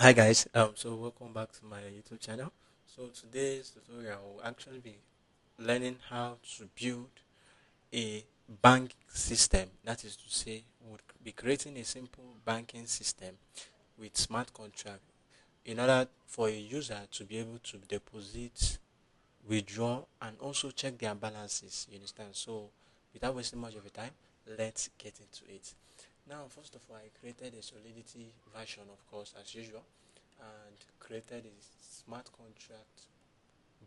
Hi guys, so welcome back to my YouTube channel. So today's tutorial will actually be learning how to build a bank system. That is to say, would be creating a simple banking system with smart contract in order for a user to be able to deposit, withdraw, and also check their balances. You understand? So without wasting much of your time, let's get into it. Now, first of all, I created a Solidity version, of course, as usual, and created a smart contract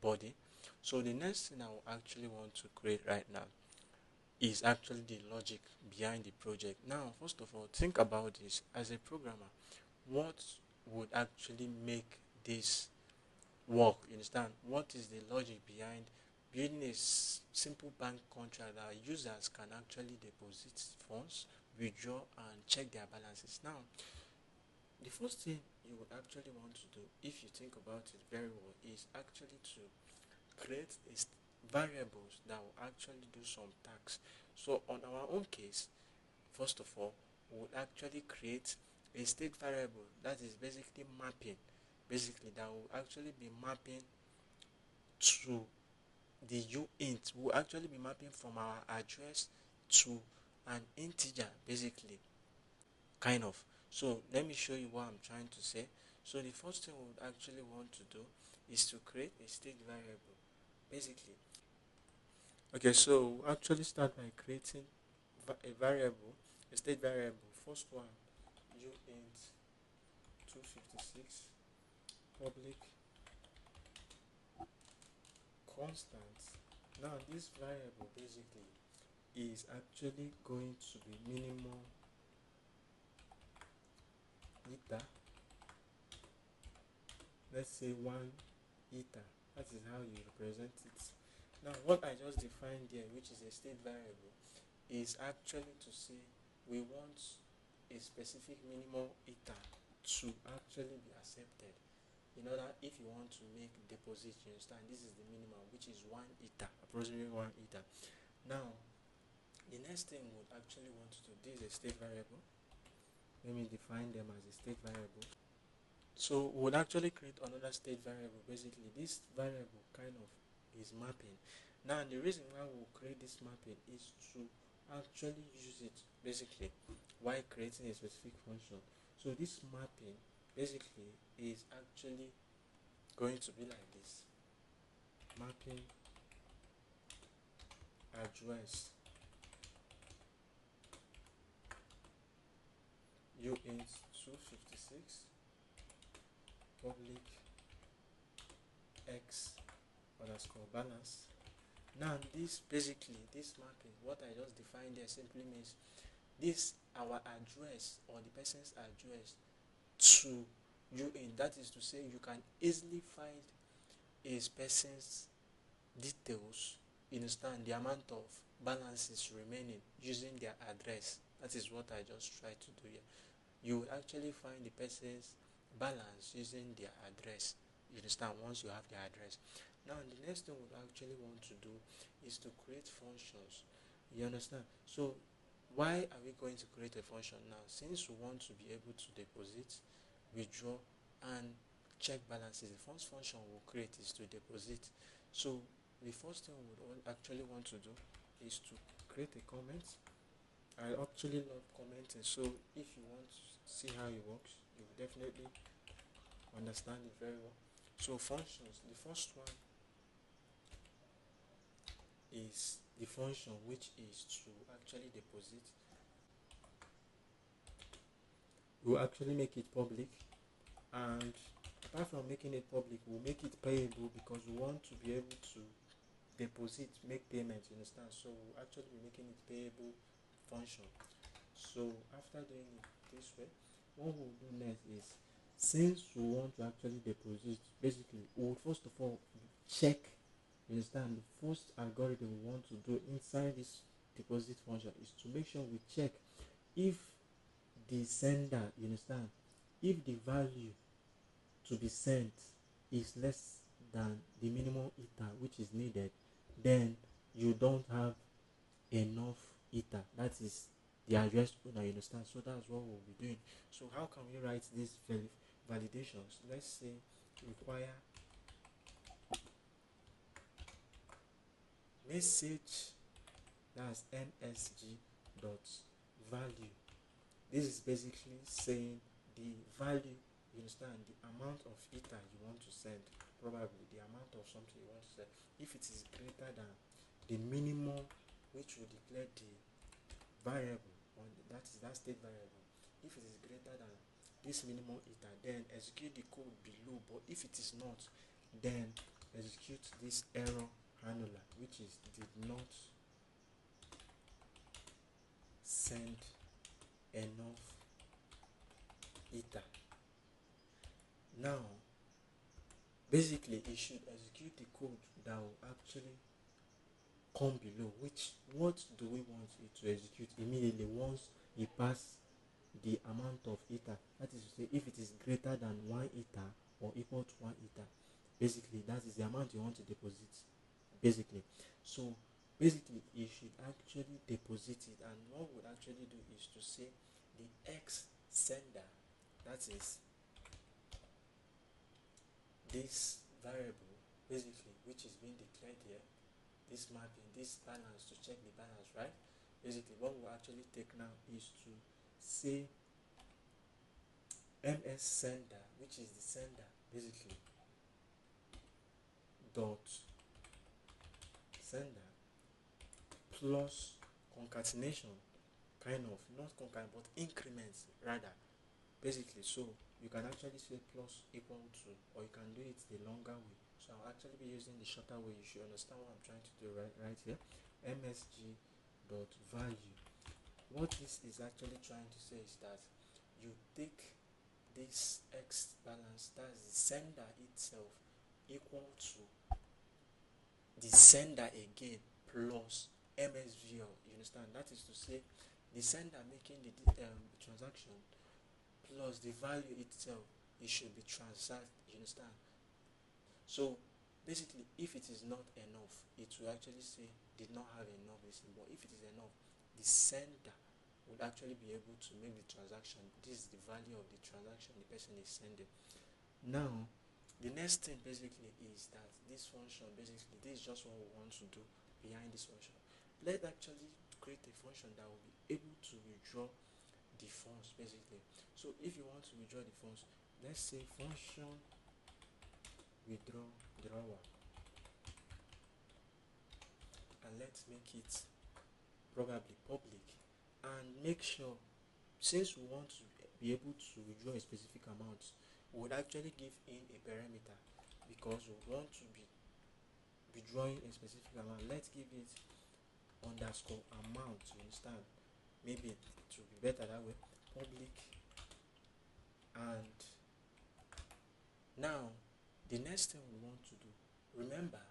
body. So the next thing I will actually want to create right now is actually the logic behind the project. Now, first of all, think about this. As a programmer, what would actually make this work? You understand? What is the logic behind building a simple bank contract that users can actually deposit funds, withdraw, and check their balances? Now, the first thing you would actually want to do, if you think about it very well, is actually to create variables that will actually do some tasks. So on our own case, first of all, we would actually create a state variable that is basically mapping, basically that will actually be mapping to the uint. Will actually be mapping from our address to an integer, basically, kind of. So let me show you what I'm trying to say. So the first thing we would actually want to do is to create a state variable, basically. Okay, so we'll actually start by creating a variable, a state variable. First one, uint 256 public constant. Now this variable basically is actually going to be minimum ether. Let's say 1 ether. That is how you represent it. Now what I just defined here, which is a state variable, is actually to say we want a specific minimum ether to actually be accepted. In order, if you want to make deposit, you understand, this is the minimum, which is 1 ether, approximately 1 ether. Now the next thing we would actually want to do, this is a state variable. Let me define them as a state variable. So we would actually create another state variable. Basically, this variable kind of is mapping. Now the reason why we'll create this mapping is to actually use it basically while creating a specific function. So this mapping basically is actually going to be like this: mapping address uint 256 public x underscore balance. Now this basically, this mapping, what I just defined there simply means this our address or the person's address to uint. That is to say, you can easily find a person's details, you understand, the amount of balances remaining using their address. That is what I just tried to do here. You will actually find the person's balance using their address, you understand, once you have their address. Now the next thing we actually want to do is to create functions, you understand. So why are we going to create a function now? Since we want to be able to deposit, withdraw, and check balances, the first function we'll create is to deposit. So the first thing we would actually want to do is to create a comment. I actually love commenting, so if you want to see how it works, you will definitely understand it very well. So functions, the first one is the function which is to actually deposit. We'll actually make it public, and apart from making it public, we'll make it payable because we want to be able to deposit, make payments, you understand. So we'll actually be making it payable function. So after doing it this way, what we'll do next is, since we want to actually deposit, basically we'll first of all check, you understand. The first algorithm we want to do inside this deposit function is to make sure we check if the sender, you understand, if the value to be sent is less than the minimum ether which is needed, then you don't have enough ether. That is the address owner, you understand. So that's what we'll be doing. So how can we write this validations. Let's say require message, that's msg dot value. This is basically saying the value, you understand, the amount of ether you want to send, probably the amount of something you want to send. If it is greater than the minimum which will declare the variable on that is that state variable, if it is greater than this minimum ether, then execute the code below. But if it is not, then execute this error handler, which is did not send enough ether. Now basically it should execute the code that will actually come below, which what do we want it to execute immediately once it pass the amount of ether, that is to say if it is greater than 1 ether or equal to 1 ether, basically that is the amount you want to deposit basically. So basically you should actually deposit it, and what we would actually do is to say the x sender, that is this variable basically which is being declared here, this mapping, this balance, to check the balance, right? Basically what we'll actually take now is to say ms sender, which is the sender basically, dot sender plus concatenation, kind of not concat but increments rather, basically. So you can actually say plus equal to, or you can do it the longer way. So I'll actually be using the shorter way. You should understand what I'm trying to do right here. msg dot value. What this is actually trying to say is that you take this x balance, that's the sender itself, equal to the sender again plus msvl. You understand? That is to say the sender making the transaction plus the value itself, it should be transacted. You understand? So basically if it is not enough, it will actually say did not have enough listen. But if it is enough, the sender would actually be able to make the transaction. This is the value of the transaction the person is sending. Now the next thing basically is that this function, basically this is just what we want to do behind this function. Let's actually create a function that will be able to withdraw the funds basically. So if you want to withdraw the funds, let's say function withdrawer, and let's make it probably public, and make sure, since we want to be able to withdraw a specific amount, we would actually give in a parameter because we want to be withdrawing a specific amount. Let's give it underscore amount. You understand? Maybe it will be better that way. Public. And now the next thing we want to do, remember,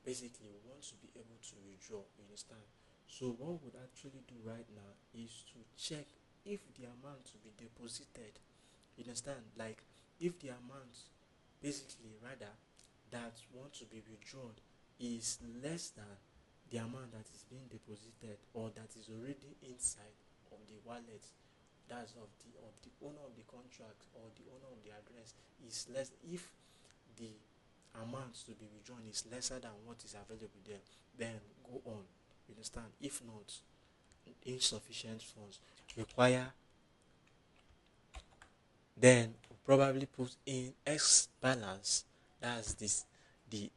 basically we want to be able to withdraw. You understand? So what we would actually do right now is to check if the amount to be deposited, you understand, like if the amount basically rather that want to be withdrawn is less than the amount that is being deposited or that is already inside of the wallet, that's of the owner of the contract or the owner of the address, is less. If the amount to be withdrawn is lesser than what is available there, then go on. You understand? If not, insufficient funds require, then we'll probably put in x balance, that's this the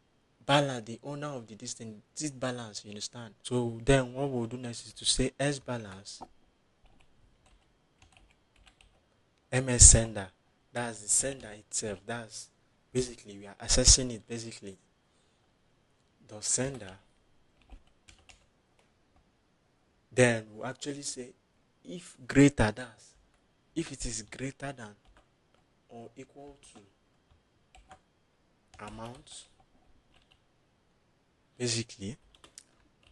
balance, the owner of the distance, this balance. You understand? So then what we'll do next is to say s balance ms sender, that's the sender itself, that's basically we are assessing it, basically the sender. Then we'll actually say if greater than, if it is greater than or equal to amount basically,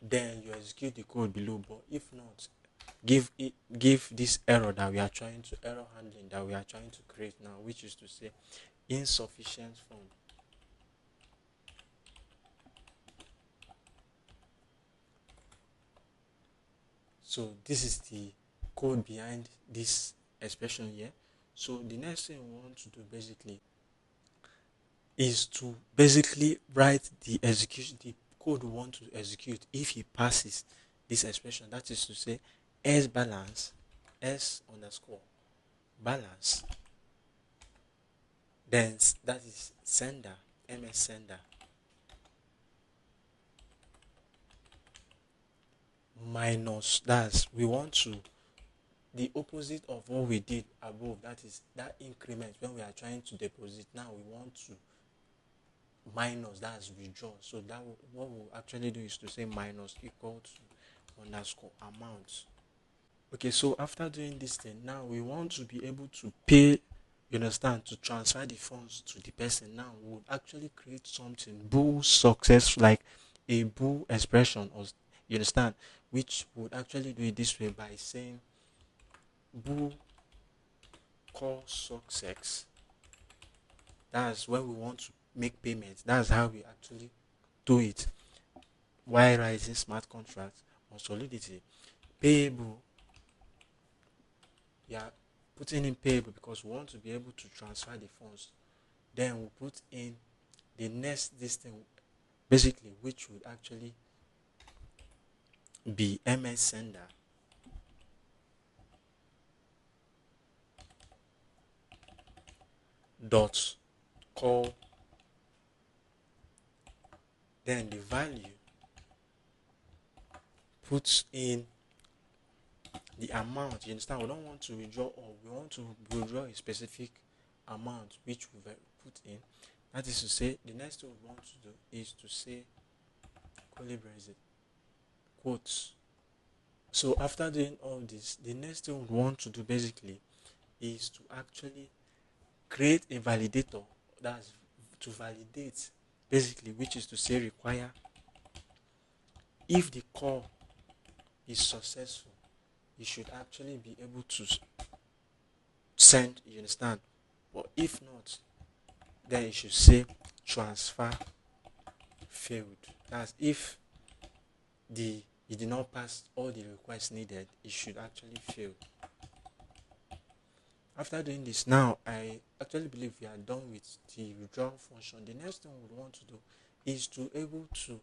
then you execute the code below. But if not, give this error that we are trying to, error handling that we are trying to create now, which is to say insufficient fund. So this is the code behind this expression here. So the next thing we want to do basically is to basically write the execution, the code we want to execute if he passes this expression. That is to say, s balance, s underscore balance, then that is sender, ms sender minus, that's we want to, the opposite of what we did above, that is that increment when we are trying to deposit. Now we want to minus, that's withdraw. So that what we'll actually do is to say minus equal to underscore amount. Okay, so after doing this thing, now we want to be able to pay, you understand, to transfer the funds to the person. Now we would actually create something bool success, like a bool expression, or you understand, which would actually do it this way by saying bool call success. That's when we want to make payments. That's how we actually do it while writing smart contracts on Solidity. Payable, yeah, putting in payable because we want to be able to transfer the funds. Then we'll put in the next this thing basically, which would actually be ms sender dot call, then the value puts in the amount. You understand? We don't want to withdraw all, we want to withdraw a specific amount which we put in. That is to say, the next thing we want to do is to say curly braces, quotes. So after doing all this, the next thing we want to do basically is to actually create a validator, that's to validate basically, which is to say require if the call is successful, you should actually be able to send, you understand? But if not, then you should say transfer failed. That's if the you did not pass all the requests needed, it should actually fail. After doing this, now I actually believe we are done with the withdrawal function. The next thing we want to do is to able to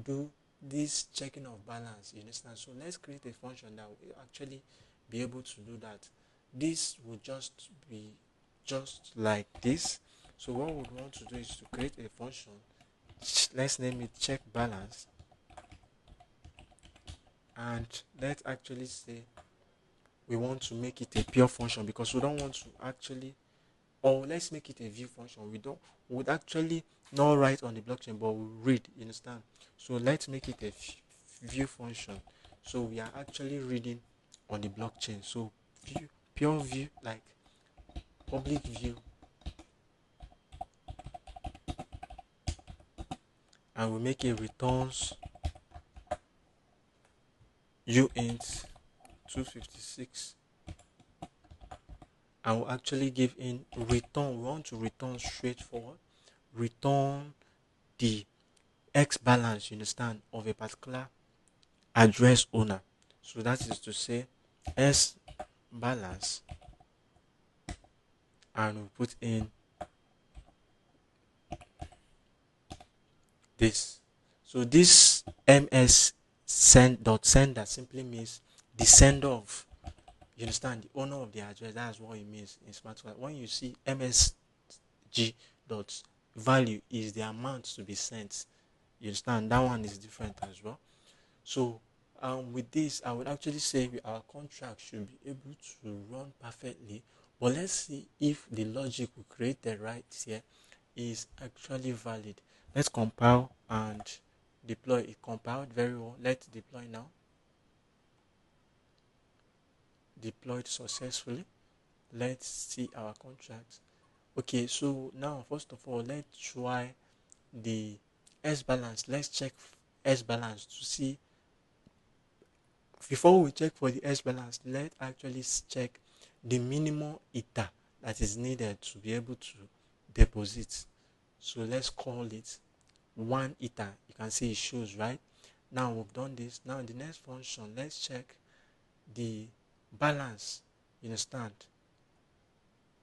do this checking of balance. You understand? So let's create a function that will actually be able to do that. This will just be just like this. So what we want to do is to create a function. Let's name it check balance, and let's actually say we want to make it a pure function because we don't want to actually, or let's make it a view function. We would actually not write on the blockchain, but we read, you understand? So let's make it a view function. So we are actually reading on the blockchain. So view, pure view, like public view, and we make a returns uint 256, and we'll actually give in return. We want to return straightforward, return the X balance, you understand, of a particular address owner. So that is to say S balance, and we put in this. So this ms sender simply means the sender of, you understand, the owner of the address. That's what it means in smart contract. When you see msg dot value is the amount to be sent, you understand, that one is different as well. So with this, I would actually say our contract should be able to run perfectly. But let's see if the logic we created right here is actually valid. Let's compile and deploy. It compiled very well. Let's deploy now. Deployed successfully. Let's see our contract. Okay, so now first of all, let's try the S balance. Let's check S balance to see. Before we check for the S balance, let's actually check the minimum ether that is needed to be able to deposit. So let's call it 1 ether. You can see it shows, right? Now we've done this. Now in the next function, let's check the balance. You understand?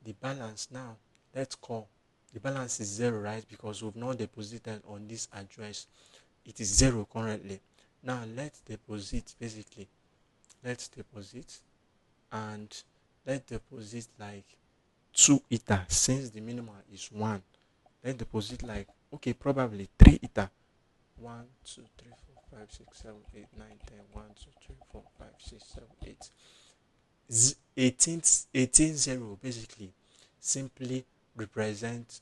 the balance now, let's call the balance is zero, right? Because we've not deposited on this address. It is zero currently. Now let's deposit, basically let's deposit, and let's deposit like 2 ether, since the minimum is 1. Let's deposit like, okay, probably 3 ether. 1 2 3 4 5 6 7 8 9 10. 1 2 3 4 5 6 7 8. 18 0 basically simply represent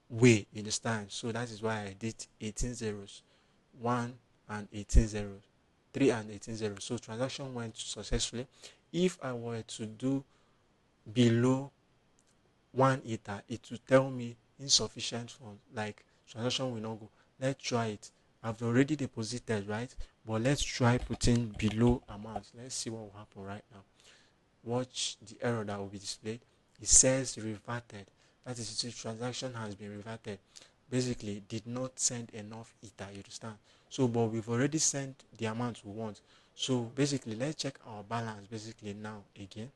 way, you understand? So that is why I did 18 zeros, 1 and 18 zeros, 3 and 18 zeros. So transaction went successfully. If I were to do below 1 ether, it will tell me insufficient funds, like transaction will not go. Let's try it. I've already deposited, right? But let's try putting below amount. Let's see what will happen right now. Watch the error that will be displayed. It says reverted. That is, the transaction has been reverted. Basically, did not send enough ether, you understand? So, but we've already sent the amount we want. So basically, let's check our balance basically now again.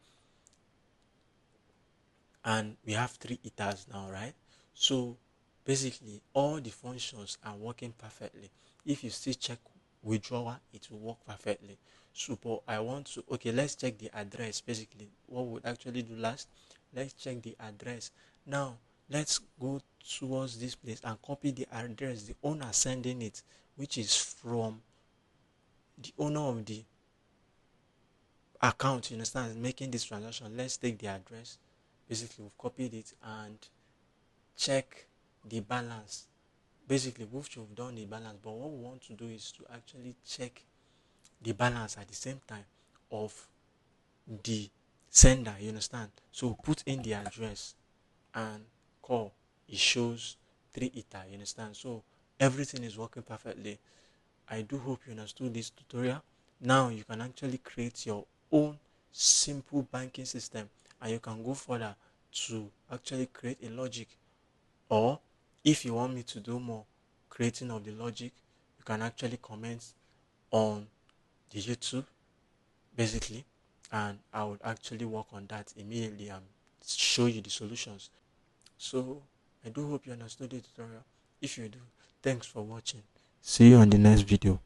And we have 3 ethers now, right? So basically all the functions are working perfectly. If you still check withdrawal, it will work perfectly. So but I want to, okay, let's check the address. Basically what we would actually do last, let's check the address. Now let's go towards this place and copy the address, the owner sending it, which is from the owner of the account, you understand, making this transaction. Let's take the address. Basically we've copied it and check the balance. Basically we've done the balance, but what we want to do is to actually check the balance at the same time of the sender, you understand? So put in the address and call, it shows 3 ether, you understand? So everything is working perfectly. I do hope you understood this tutorial. Now you can actually create your own simple banking system, and you can go further to actually create a logic. Or if you want me to do more creating of the logic, you can actually comment on the YouTube basically, and I would actually work on that immediately and show you the solutions. So I do hope you understood the tutorial. If you do, thanks for watching. See you on the next video.